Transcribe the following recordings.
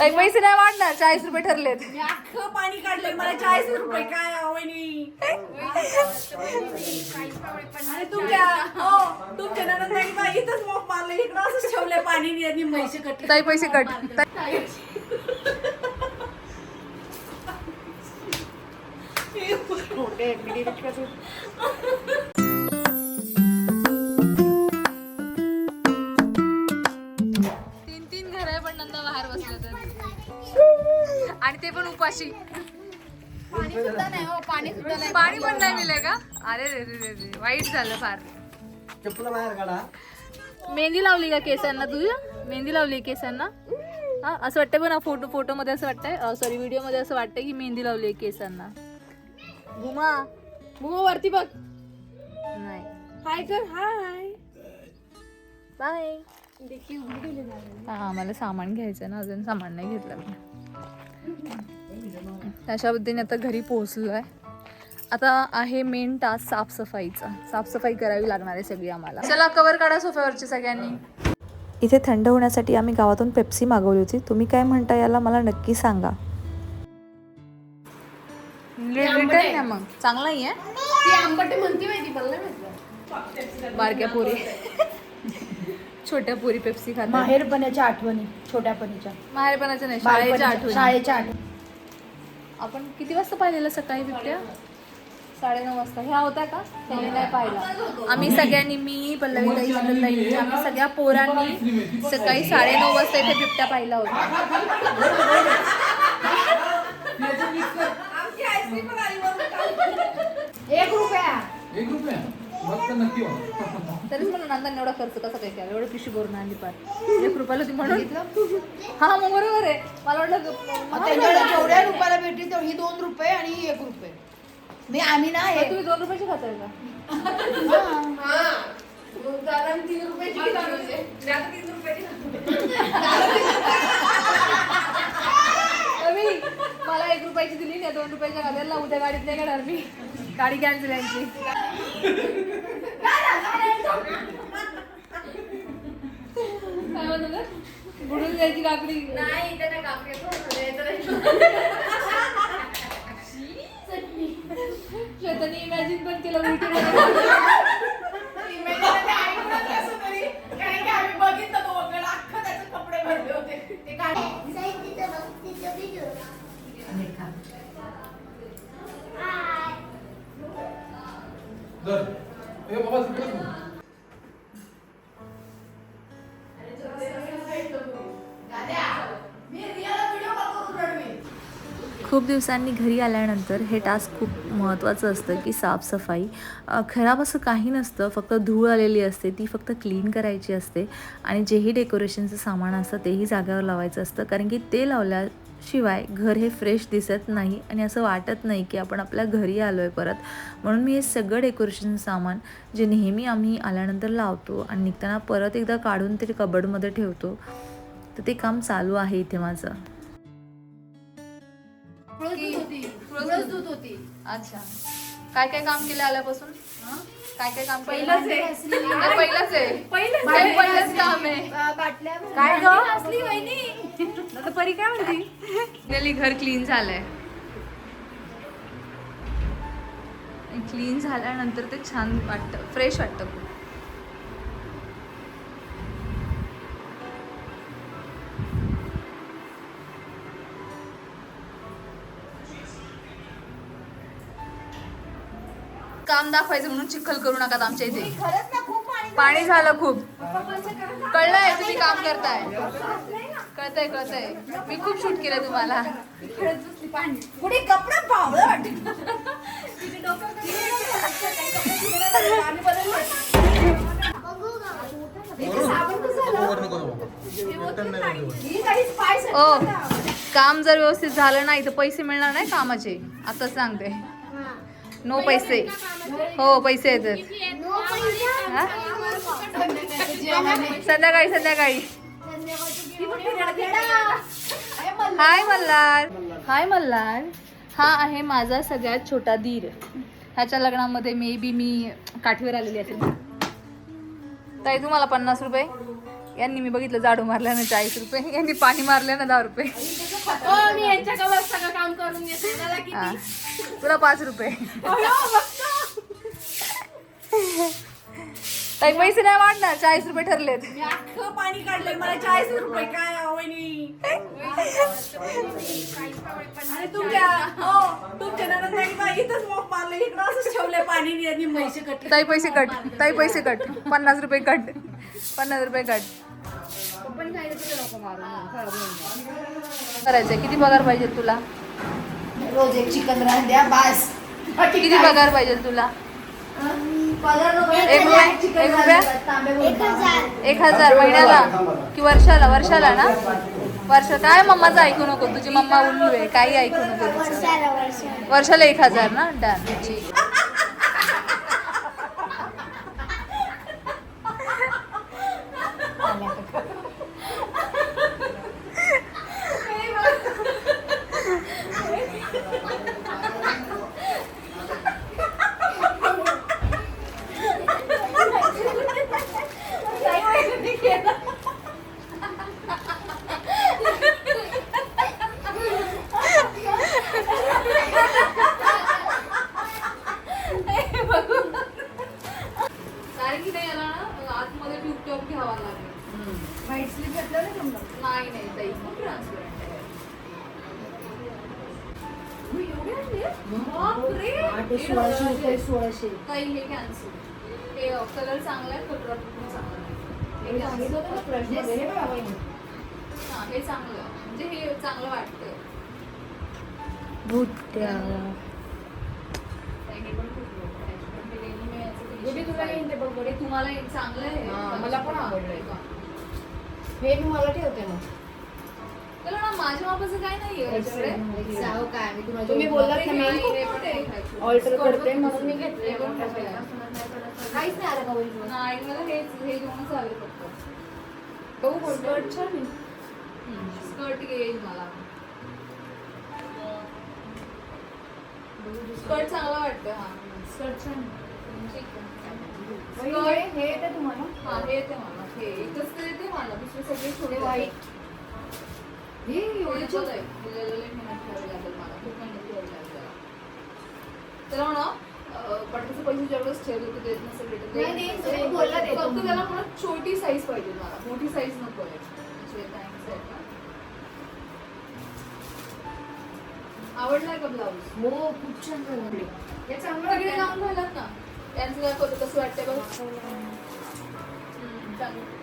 ताई पैसे नाही वाढणार, 40 रुपये ठरलेत. मी अख्खं पाणी काढलंय, मला 40 रुपये काय वहिनी. आणि तुमच्या नंदनताई बाई इथंच मोप मारलं, इकडं असंच ठेवलंय पाणी आणि म्हैसे कट. ताई पैसे कट. 3 घर आहे पण नंदा बाहेर बसले तर, आणि ते पण उपाशी. पाणी सुद्धा नाही हो, पाणी सुद्धा नाही. पाणी पण नाही दिलंय का? अरे रे रे रे रे, वाईट झालं फार. चप्पल बाहेर काढा. मेहंदी लावली का केसांना तुझ्या? मेहंदी लावली केसांना? हा असं वाटतंय पण फोटो मध्ये असं वाटतंय, सॉरी व्हिडिओ मध्ये असं वाटतंय की मेहंदी लावली केसांना. घुमा मग वरती बघ. नाही. हाय कर, हाय. बाय. हा मला सामान घ्यायचं ना, अजून सामान नाही घेतलं मी. अशा पद्धतीने आता घरी पोहोचलो आहे. आता आहे मेन टास्क साफसफाईचा. साफसफाई करावी लागणार आहे सगळी आम्हाला. चला कवर काढा सोफ्यावरची सगळ्यांनी. इथे थंड होण्यासाठी आम्ही गावातून पेप्सी मागवली होती. तुम्ही काय म्हणता याला मला नक्की सांगा. रिटर्न ना मग चांगला आहे. ती आंबट म्हणती माहिती, मला नाही माहिती. बारक्या पोरी छोट्या पोरी पेप्सी खातात. माहेरपणाच्या आठवणी, छोट्यापणीच्या. माहेरपणाच्या नाही, शाळेच्या आठवणी. शाळेच्या आठवणी. आपण किती वाजता पाहिलेलं सकाळी बिबट्या? 9:30 वाजता. ह्या होत्या का? त्याने नाही पाहिला. आम्ही सगळ्यांनी, मी पल्लवी ताई, नंदनताई, आम्ही सगळ्या पोरांनी सकाळी 9:30 वाजता इथे बिबट्या पाहिला होता. ₹1. तरीच म्हणून नंतर एवढा खर्च कसा काय केला? एवढं पिशवी भरून आणली पार. 1 रुपयाला होती म्हणून. हा मग बरोबर आहे. मला वाटलं त्यांच्याकडे जेवढ्या रुपयाला भेटली तेवढी ₹2 आणि ₹1. मी आम्ही ना हे तुम्ही 2 रुपयाची खाताय का? कारण 3 रुपयाची मला 1 रुपयाची दिली नाही, 2 रुपयाच्या खात्याला. उद्या गाडीत नाही घेणार मी. गाडी कॅन्सल यांची. काय म्हणलं? बुडून जायची काकडी. नाही त्याला कापडी श्वेतानी इमॅजिन पण केलं उलटी. बघितलं तो अख्खं त्याचे कपडे भरले होते ते काय. खूप दिवसांनी घरी आल्यानंतर हे टास्क खूप महत्त्वाचं असतं की साफसफाई. खराब असं काही नसतं, फक्त धूळ आलेली असते, ती फक्त क्लीन करायची असते. आणि जेही डेकोरेशनचं सामान असतं तेही जागेवर लावायचं असतं, कारण की ते लावल्याशिवाय घर हे फ्रेश दिसत नाही आणि असं वाटत नाही की आपण आपल्या घरी आलो आहे परत. म्हणून मी हे सगळं डेकोरेशनचं सामान जे नेहमी आम्ही आल्यानंतर लावतो आणि निघताना परत एकदा काढून ते कबर्डमध्ये ठेवतो, तर ते काम चालू आहे इथे माझं. अच्छा, काय काय काम केलं आल्यापासून? काय काय काम केलं? पहिलंच काम आहे. काय असली वहिनी आता परी काय म्हणती? घर क्लीन झालंय. क्लीन झाल्यानंतर ते छान वाटतं, फ्रेश वाटतं खूप. काम दाखवायचं म्हणून चिखल करू नका आमच्या इथे. पाणी झालं खूप. कळलंय तुम्ही काम करताय, कळतंय. मी खूप शूट केलं तुम्हाला. कुठे कपडा पावलं वाटत. ओ, काम जर व्यवस्थित झालं नाही तर पैसे मिळणार नाही कामाचे. आता सांगते, नो पैसे. हो पैसे येतात संध्याकाळी. हाय मल्हार. हा आहे माझा सगळ्यात छोटा धीर. ह्याच्या लग्नामध्ये मे बी मी काठीवर आलेली असेल. ताई तुम्हाला 50 रुपये. यांनी मी बघितलं झाडू मारल्यानं 40 रुपये, यांनी पाणी मारल्यानं 10 रुपये. मी यांच्याकडे सगळं काम करून घेते मला किती हा. तुला 5 रुपये. ताई पैसे नाही वाढणार, 40 रुपये ठरलेत. मी अख्खं पाणी काढलंय मला 40 रुपये काय वहिनी. आणि तुमच्या नंतर बाई इथंच मोफ मारलं इकडं असंच ठेवलंय पाणी आणि म्हैशी कटली. ताई पैसे कट, ताई पैसे कट, 50 रुपये कट, 50 रुपये कट. पण काय नको मारू करायचंय. किती पगार पाहिजे तुला? रोज एक चिकन रान द्या बास. किती पगार पाहिजे तुला? 1,000 महिन्याला कि वर्षाला? वर्षाला ना. वर्ष काय मम्माचं ऐकू नको, तुझी मम्मा उल्लू आहे, काही ऐकू नको तुझं. वर्षाला 1,000 ना. डन. कारण की नाही याला ना आतमध्ये ट्यूब घ्यावा लागेल. व्हाईट स्लीप घेतलं ना तुम्हाला. नाही नाही ताई, खूप ट्रान्सपरंट आहे. बापरे. 1600. ताई हे कॅन्सल. हे कलर चांगला आहे, कलर पण चांगला आहे. हे cancel. हा हे चांगलं आहे. म्हणजे हे चांगलं वाटतंय. भूत्या. ताई हे पण खूप लोकं आहेत. पण ते denim आहे, याचं हे बी तुला येईन ते बघ बरे. हे तुम्हाला हे चांगलं आहे. हा, मला पण आवडलंय. का? हे मी मला ठेवते मग. त्याला ना माझ्या मापाचं काय नाहीये याच्याकडे. जाऊ काय मी तुम्ही बोललात ना मी ऑल्टर करते म्हणून मी घेतले. काहीच नाही आलं का वहिनी? नाही मला हे घेऊनच आले फक्त. बघू कोणतं छान आहे. स्कर्ट घेईल मला. स्कर्ट चांगला वाटतं. हा स्कर्ट छान ठीक आहे. स्कर्ट हे येते तुम्हाला. हा हे येते मला. हे एकच तर येते मला, दुसरे सगळे ते छोटे white. हे एवढे एवढे आहे. लय मेहनत ठेवावी लागेल मला, खूप मेहनत ठेवावी लागेल त्याला. त्याला म्हणा बटाट्याचे पैसे जेवढंच ठेवले ते देत नसेल भेटत. नाही, नाही, तुम्ही बोलला ते फक्त तुम्ही. त्याला म्हणा छोटी साईज पाहिजे मला, मोठी साईज नको आहे. थँक्स आहे का. आवडलाय का ब्लाऊज? हो खूप छान झालं. हे चांगलं तिकडे वाटलं. जाऊन घालत ना. त्यांचं काय करू कसं वाटतंय बघ. चांगलं वाटतं.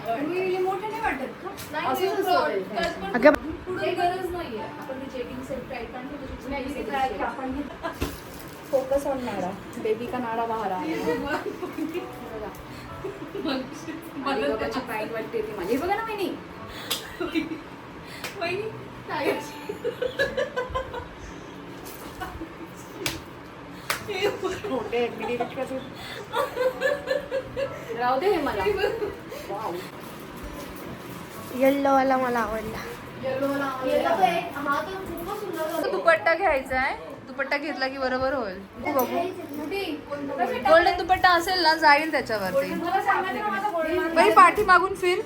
तुम्ही मोठे नाही वाटत का? नाही, असंच ते असतं त्यात ते. पण पुढे गरज नाहीये. आपण ते चेकिंग सेट टाईप पण नाही, इथे काय की आपण फोकस ऑन नाडा. बेबी का नाडा बाहेर आला. त्याची पॅन्ट वाटते ती माझी. बघा ना वहिनी. खोटे राहू दे हे मला. येल्लो वाला मला आवडला. दुपट्टा घ्यायचा आहे. दुपट्टा घेतला की बरोबर होईल. बघू गोल्डन दुपट्टा असेल ना, जाईल त्याच्यावरती. बाई पाठी मागून फिर.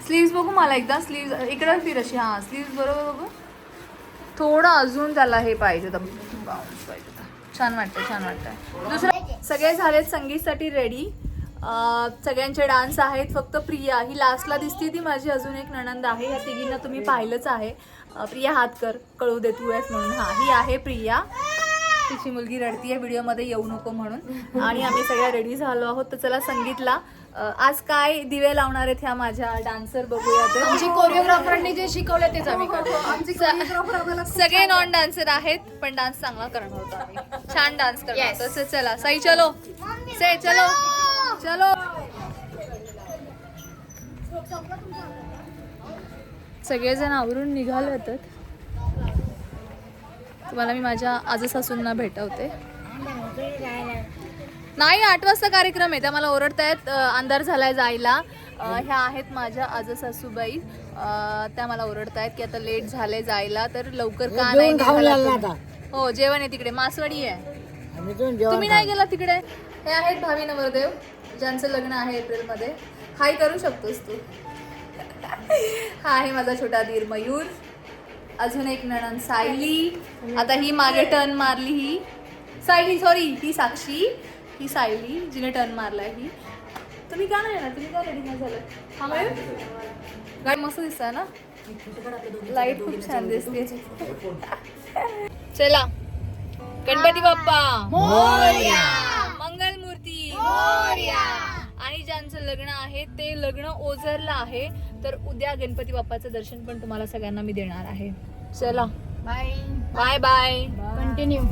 स्लीव्स बघू मला एकदा. स्लीव्स इकडे फिर अशी. हा स्लीव्स बरोबर बघू. थोडं अजून त्याला हे पाहिजे होतं, बाउन्स पाहिजे होता. छान वाटतं, छान वाटतं. दुसरं सगळे झालेत संगीतसाठी रेडी. सगळ्यांचे डान्स आहेत. फक्त प्रिया ही लास्टला दिसती, ती माझी अजून एक नणंद आहे. ह्या तिघींना तुम्ही पाहिलंच आहे. प्रिया हात कर, कळू दे तू आहेस म्हणून. हा ही आहे प्रिया. तिची मुलगी रडतीये व्हिडिओमध्ये येऊ नको म्हणून. आणि आम्ही सगळ्या रेडी झालो आहोत. तर चला संगीतला आज काय दिवे लावणार आहेत ह्या माझ्या डान्सर बघूया. तर आमची कोरिओग्राफरांनी जे शिकवले तेच आम्ही करतो. सगळे नॉन डान्सर आहेत, पण डान्स चांगला करणार होतो आम्ही. छान डान्स करणार. तसं चला साई चलो से चलो चलो. सगळेजण आवरून निघाले होतात. तुम्हाला मी माझ्या आजसासूंना भेटवते. नाही 8 वाजता कार्यक्रम आहे. त्या मला ओरडतायत अंधार झालाय जायला. ह्या आहेत माझ्या आजसासूबाई. त्या मला ओरडतायत की आता लेट झालंय जायला, तर लवकर का नाही निघाला. हो जेवण आहे तिकडे, मासवडी आहे. तुम्ही नाही गेला तिकडे. हे आहेत भावी नवरदेव ज्यांचं लग्न आहे एप्रिलमध्ये. हाय करू शकतोस तू. हा आहे माझा छोटा धीर मयूर. अजून एक नणन सायली. आता ही मागे टर्न मारली. ही सायली, सॉरी ही साक्षी, ही सायली जिने टर्न मारलाय. ही तुम्ही का नाही ना, तुम्ही का रेडी नाही झालं? हा मयूर गाडी मस्त दिसतंय ना, लाईट खूप छान दिसते. चला, गणपती बाप्पा मोरया, मंगलमूर्ती मोरया. आणि ज्यांचं लग्न आहे ते लग्न ओझरला आहे, तर उद्या गणपती बाप्पाचं दर्शन पण तुम्हाला सगळ्यांना मी देणार आहे. चला बाय बाय बाय. कंटिन्यू.